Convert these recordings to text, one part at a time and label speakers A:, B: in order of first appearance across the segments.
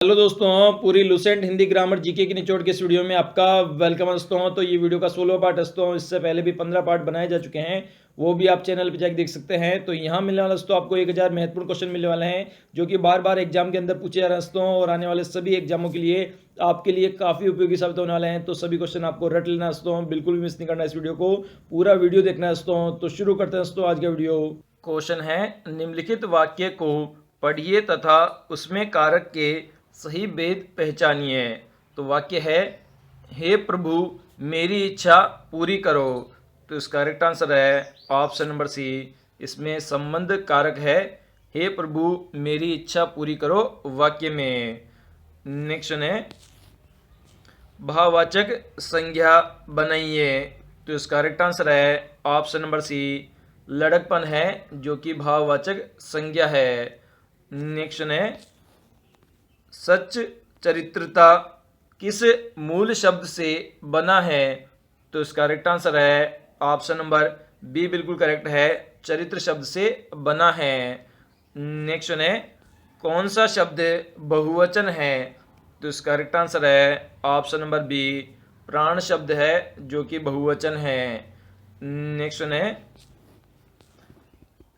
A: Hello दोस्तों, पूरी Lucent Hindi grammar GK की निचोड़ के इस वीडियो में आपका वेलकम है दोस्तों। तो ये वीडियो का 16वां पार्ट है दोस्तों। इससे पहले भी 15 पार्ट बनाए जा चुके हैं, वो भी आप चैनल पे जाकर देख सकते हैं। तो यहाँ मिलने वाला दोस्तों आपको 1000 महत्वपूर्ण क्वेश्चन मिलने वाले हैं, जो कि बार बार एग्जाम के अंदर पूछे जा रहे हैं दोस्तों, और आने वाले सभी एग्जामों के लिए आपके लिए काफ़ी उपयोगी साबित होने वाले हैं। तो सभी क्वेश्चन आपको रट लेना है दोस्तों, बिल्कुल भी मिस नहीं करना इस वीडियो को, पूरा वीडियो देखना है दोस्तों। तो शुरू करते हैं दोस्तों आज का वीडियो। क्वेश्चन है, निम्नलिखित वाक्य को पढ़िए तथा उसमें कारक के सही भेद पहचानिए। तो वाक्य है, हे प्रभु मेरी इच्छा पूरी करो। तो इसका करेक्ट आंसर है ऑप्शन नंबर सी। इसमें संबंध कारक है हे प्रभु मेरी इच्छा पूरी करो वाक्य में। नेक्स्ट है, भाववाचक संज्ञा बनाइए। तो इसका करेक्ट आंसर है ऑप्शन नंबर सी, लड़कपन है, जो कि भाववाचक संज्ञा है। नेक्स्ट है, सच चरित्रता किस मूल शब्द से बना है। तो इसका करेक्ट आंसर है ऑप्शन नंबर बी, बिल्कुल करेक्ट है, चरित्र शब्द से बना है। नेक्स्ट है, कौन सा शब्द बहुवचन है। तो इसका करेक्ट आंसर है ऑप्शन नंबर बी, प्राण शब्द है, जो कि बहुवचन है। नेक्स्ट है,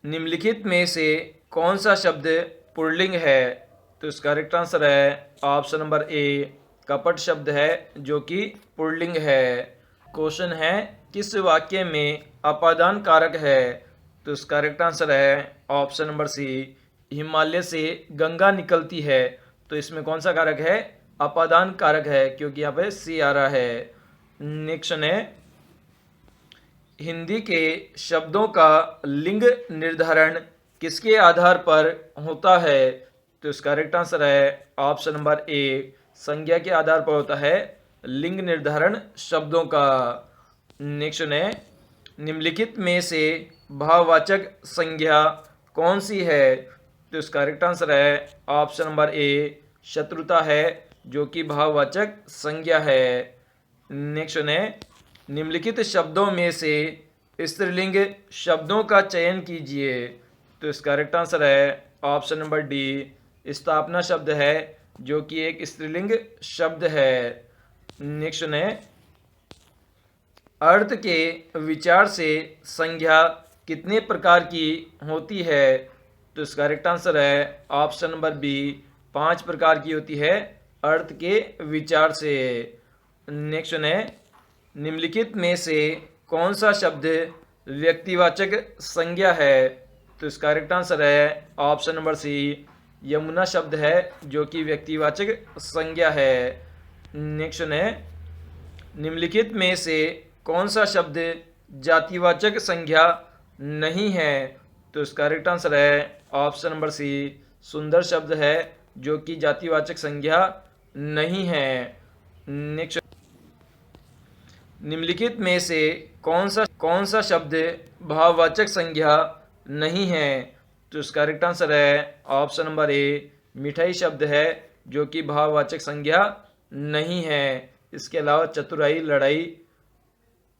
A: निम्नलिखित में से कौन सा शब्द पुल्लिंग है। तो इसका करेक्ट आंसर है ऑप्शन नंबर ए, कपट शब्द है, जो कि पुल्लिंग है। क्वेश्चन है, किस वाक्य में अपादान कारक है। तो इसका करेक्ट आंसर है ऑप्शन नंबर सी, हिमालय से गंगा निकलती है। तो इसमें कौन सा कारक है, अपादान कारक है, क्योंकि यहाँ पे सी आ रहा है। नेक्स्ट है, हिंदी के शब्दों का लिंग निर्धारण किसके आधार पर होता है। तो इसका करेक्ट आंसर है ऑप्शन नंबर ए, संज्ञा के आधार पर होता है लिंग निर्धारण शब्दों का। नेक्स्ट है, निम्नलिखित में से भाववाचक संज्ञा कौन सी है। तो इसका करेक्ट आंसर है ऑप्शन नंबर ए, शत्रुता है, जो कि भाववाचक संज्ञा है। नेक्स्ट है, निम्नलिखित शब्दों में से स्त्रीलिंग शब्दों का चयन कीजिए। तो इसका करेक्ट आंसर है ऑप्शन नंबर डी, स्थापना शब्द है, जो कि एक स्त्रीलिंग शब्द है। नेक्स्ट है, अर्थ के विचार से संज्ञा कितने प्रकार की होती है। तो इसका करेक्ट आंसर है ऑप्शन नंबर बी, 5 प्रकार की होती है अर्थ के विचार से। नेक्स्ट है, निम्नलिखित में से कौन सा शब्द व्यक्तिवाचक संज्ञा है। तो इसका करेक्ट आंसर है ऑप्शन नंबर सी, यमुना शब्द है, जो कि व्यक्तिवाचक संज्ञा है। नेक्स्ट है, निम्नलिखित में से कौन सा शब्द जातिवाचक संज्ञा नहीं है। तो इसका करेक्ट आंसर है ऑप्शन नंबर सी, सुंदर शब्द है, जो कि जातिवाचक संज्ञा नहीं है। नेक्स्ट, निम्नलिखित में से कौन सा शब्द भाववाचक संज्ञा नहीं है। तो इसका करेक्ट आंसर है ऑप्शन नंबर ए, मिठाई शब्द है, जो कि भाववाचक संज्ञा नहीं है। इसके अलावा चतुराई, लड़ाई,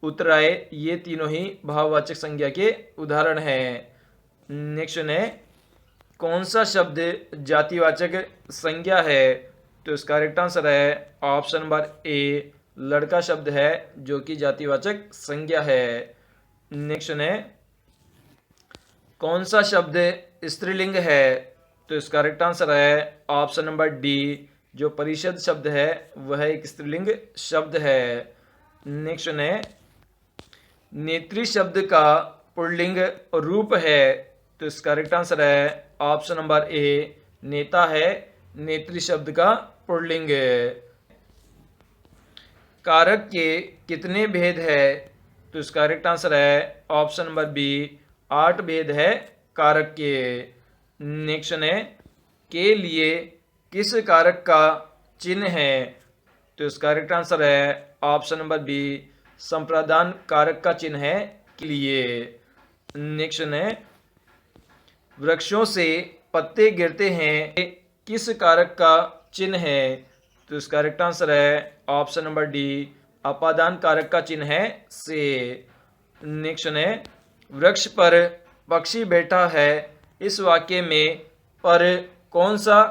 A: उतराय, ये तीनों ही भाववाचक संज्ञा के उदाहरण हैं। नेक्स्ट है, कौन सा शब्द जातिवाचक संज्ञा है। तो इसका करेक्ट आंसर है ऑप्शन नंबर ए, लड़का शब्द है, जो कि जातिवाचक संज्ञा है। नेक्स्ट है, कौन सा शब्द स्त्रीलिंग है। तो इसका करेक्ट आंसर है ऑप्शन नंबर डी, जो परिषद शब्द है वह एक स्त्रीलिंग शब्द है। नेक्स्ट है, नेत्री शब्द का पुल्लिंग रूप है। तो इसका करेक्ट आंसर है ऑप्शन नंबर ए, नेता है, नेत्री शब्द का पुल्लिंग। कारक के कितने भेद है। तो इसका करेक्ट आंसर है ऑप्शन नंबर बी, 8 भेद है कारक के। नेक्स्ट है, के लिए किस कारक का चिन्ह है। तो इसका करेक्ट आंसर है ऑप्शन नंबर बी, संप्रदान कारक का चिन्ह है के लिए। नेक्स्ट है, वृक्षों से पत्ते गिरते हैं, किस कारक का चिन्ह है। तो इसका करेक्ट आंसर है ऑप्शन नंबर डी, अपादान कारक का चिन्ह है से। नेक्स्ट है, वृक्ष पर पक्षी बैठा है, इस वाक्य में पर कौन सा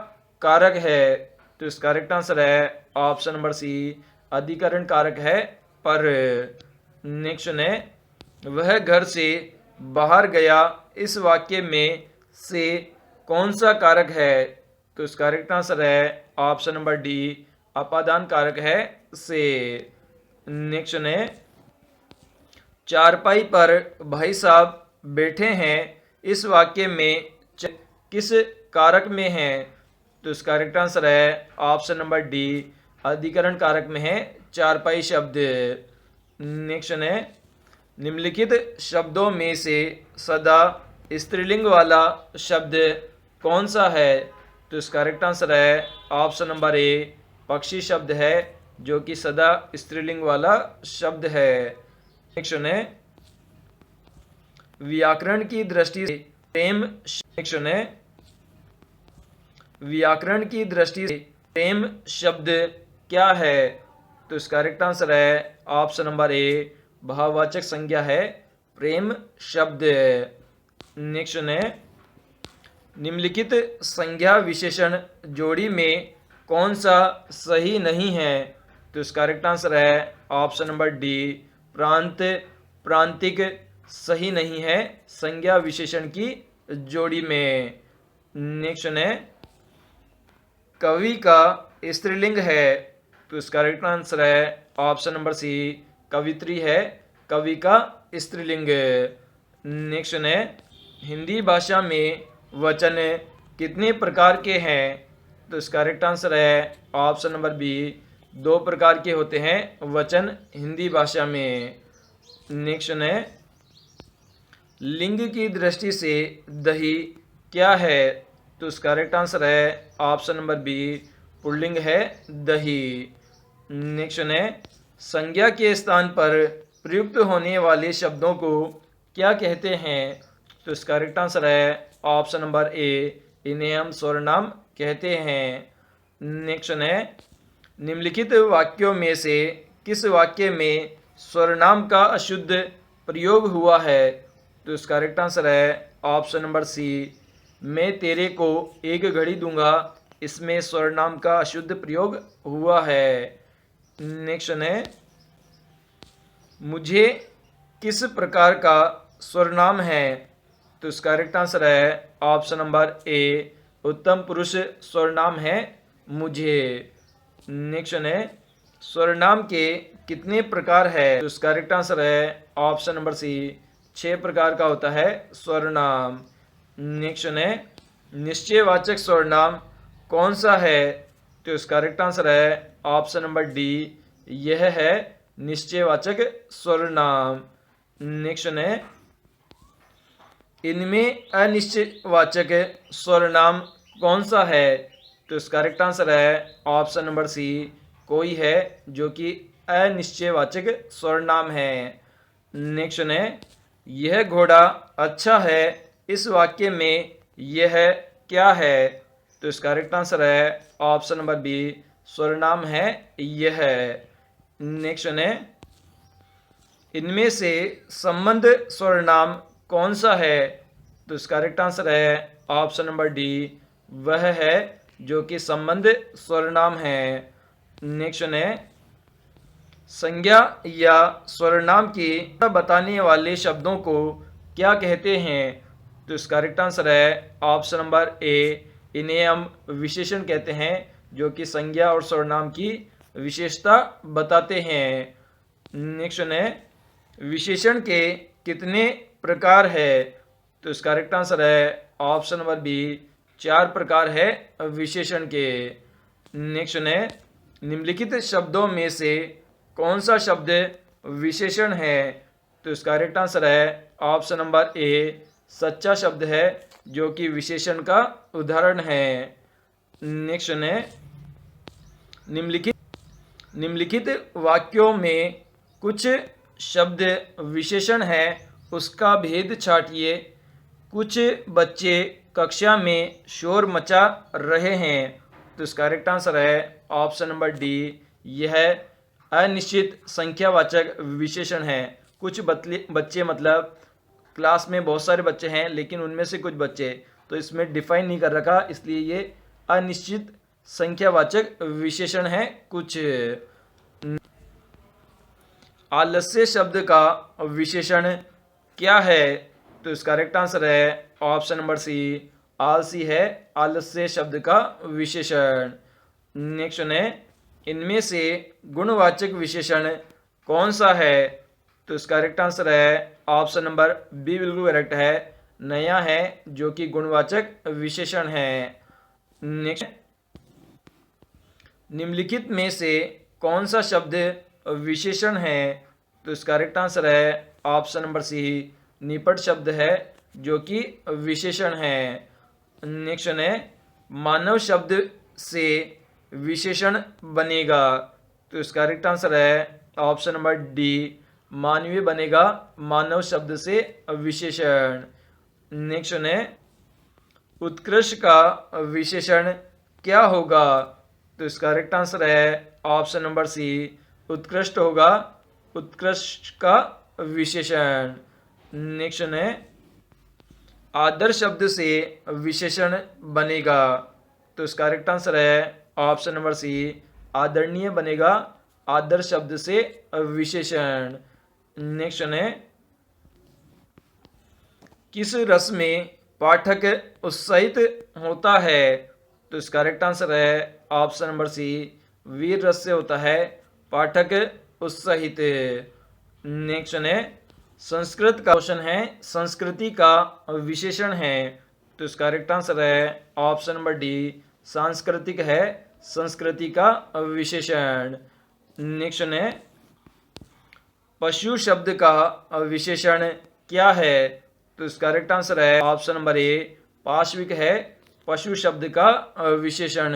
A: कारक है। तो इसका करेक्ट आंसर है ऑप्शन नंबर सी, अधिकरण कारक है पर। नेक्स्ट है, वह घर से बाहर गया, इस वाक्य में से कौन सा कारक है? तो इसका करेक्ट आंसर है ऑप्शन नंबर डी, अपादान कारक है से। नेक्स्ट है, चारपाई पर भाई साहब बैठे हैं, इस वाक्य में किस कारक में है? तो इसका करेक्ट आंसर है ऑप्शन नंबर डी, अधिकरण कारक में है चारपाई शब्द। नेक्स्ट है, निम्नलिखित शब्दों में से सदा स्त्रीलिंग वाला शब्द कौन सा है? तो इसका करेक्ट आंसर है ऑप्शन नंबर ए, पक्षी शब्द है जो कि सदा स्त्रीलिंग वाला शब्द है। नेक्स्ट है, व्याकरण की दृष्टि से प्रेम, नेक्स्ट है, व्याकरण की दृष्टि से प्रेम शब्द क्या है? तो इसका करेक्ट आंसर है ऑप्शन नंबर ए, भाववाचक संज्ञा है प्रेम शब्द। नेक्स्ट है, निम्नलिखित संज्ञा विशेषण जोड़ी में कौन सा सही नहीं है? तो इसका करेक्ट आंसर है ऑप्शन नंबर डी, प्रांत, प्रांतिक सही नहीं है संज्ञा विशेषण की जोड़ी में। नेक्स्ट है, कवि का स्त्रीलिंग है, तो इसका करेक्ट आंसर है ऑप्शन नंबर सी, कवित्री है कवि का स्त्रीलिंग। नेक्स्ट है, हिंदी भाषा में वचन कितने प्रकार के हैं? तो इसका करेक्ट आंसर है ऑप्शन नंबर बी, 2 प्रकार के होते हैं वचन हिंदी भाषा में। नेक्स्ट है, लिंग की दृष्टि से दही क्या है? तो इसका करेक्ट आंसर है ऑप्शन नंबर बी, पुल्लिंग है दही। नेक्स्ट है, संज्ञा के स्थान पर प्रयुक्त होने वाले शब्दों को क्या कहते हैं? तो इसका करेक्ट आंसर है ऑप्शन नंबर ए, इन्हें हम सर्वनाम कहते हैं। नेक्स्ट है, निम्नलिखित वाक्यों में से किस वाक्य में सर्वनाम का अशुद्ध प्रयोग हुआ है? तो इसका करेक्ट आंसर है ऑप्शन नंबर सी, मैं तेरे को एक घड़ी दूंगा, इसमें सर्वनाम का अशुद्ध प्रयोग हुआ है। नेक्स्ट है, मुझे किस प्रकार का सर्वनाम है? तो इसका करेक्ट आंसर है ऑप्शन नंबर ए, उत्तम पुरुष सर्वनाम है मुझे। नेक्स्ट है, सर्वनाम के कितने प्रकार है? तो इसका करेक्ट आंसर है ऑप्शन नंबर सी, 6 प्रकार का होता है सर्वनाम। नेक्स्ट है, निश्चयवाचक सर्वनाम कौन सा है? तो इसका करेक्ट आंसर है ऑप्शन नंबर डी, यह है निश्चयवाचक सर्वनाम। नेक्स्ट है, इनमें अनिश्चयवाचक सर्वनाम कौन सा है? तो इसका करेक्ट आंसर है ऑप्शन नंबर सी, कोई है जो कि अनिश्चयवाचक सर्वनाम है। नेक्स्ट है, यह घोड़ा अच्छा है, इस वाक्य में यह क्या है? तो इसका करेक्ट आंसर है ऑप्शन नंबर बी, सर्वनाम है यह। नेक्स्ट है, इनमें से संबंध सर्वनाम कौन सा है? तो इसका करेक्ट आंसर है ऑप्शन नंबर डी, वह है जो कि संबंध सर्वनाम है। नेक्स्ट है, संज्ञा या सर्वनाम की बताने वाले शब्दों को क्या कहते हैं? तो इसका करेक्ट आंसर है ऑप्शन नंबर ए, इन्हें हम विशेषण कहते हैं जो कि संज्ञा और सर्वनाम की विशेषता बताते हैं। नेक्स्ट है, विशेषण के कितने प्रकार है? तो इसका करेक्ट आंसर है ऑप्शन नंबर बी, 4 प्रकार है विशेषण के। नेक्स्ट है, निम्नलिखित शब्दों में से कौन सा शब्द विशेषण है? तो इसका करेक्ट आंसर है ऑप्शन नंबर ए, सच्चा शब्द है जो कि विशेषण का उदाहरण है। नेक्स्ट है, निम्नलिखित वाक्यों में कुछ शब्द विशेषण है, उसका भेद छाटिए। कुछ बच्चे कक्षा में शोर मचा रहे हैं। तो इसका करेक्ट आंसर है ऑप्शन नंबर डी, यह अनिश्चित संख्यावाचक विशेषण है। कुछ बच्चे मतलब क्लास में बहुत सारे बच्चे हैं लेकिन उनमें से कुछ बच्चे, तो इसमें डिफाइन नहीं कर रखा, इसलिए ये अनिश्चित संख्यावाचक विशेषण है कुछ। आलस्य शब्द का विशेषण क्या है? तो इसका करेक्ट आंसर है ऑप्शन नंबर सी, आलसी है आलस्य शब्द का विशेषण। नेक्स्ट है, इनमें से गुणवाचक विशेषण कौन सा है? तो इसका करेक्ट आंसर है ऑप्शन नंबर बी बिल्कुल करेक्ट है, नया है जो कि गुणवाचक विशेषण है। नेक्स्ट, निम्नलिखित में से कौन सा शब्द विशेषण है? तो इसका करेक्ट आंसर है ऑप्शन नंबर सी, निपट शब्द है जो कि विशेषण है। नेक्स्ट है, मानव शब्द से विशेषण बनेगा। तो इसका करेक्ट आंसर है ऑप्शन नंबर डी, मानवीय बनेगा मानव शब्द से विशेषण। नेक्स्ट है, उत्कृष्ट का विशेषण क्या होगा? तो इसका करेक्ट आंसर है ऑप्शन नंबर सी, उत्कृष्ट होगा उत्कृष्ट का विशेषण। नेक्स्ट है, आदर शब्द से विशेषण बनेगा। तो इसका करेक्ट आंसर है ऑप्शन नंबर सी, आदरणीय बनेगा आदर शब्द से विशेषण। नेक्स्ट है, किस रस में पाठक उत्साहित होता है? तो इसका करेक्ट आंसर है ऑप्शन नंबर सी, वीर रस से होता है पाठक उत्साहित। नेक्स्ट है, संस्कृत का क्वेश्चन है संस्कृति का विशेषण है। तो इसका करेक्ट आंसर है ऑप्शन नंबर डी, सांस्कृतिक है संस्कृति का विशेषण। नेक्स्ट है, पशु शब्द का विशेषण क्या है? तो इसका करेक्ट आंसर है ऑप्शन नंबर ए, पाश्विक है पशु शब्द का विशेषण।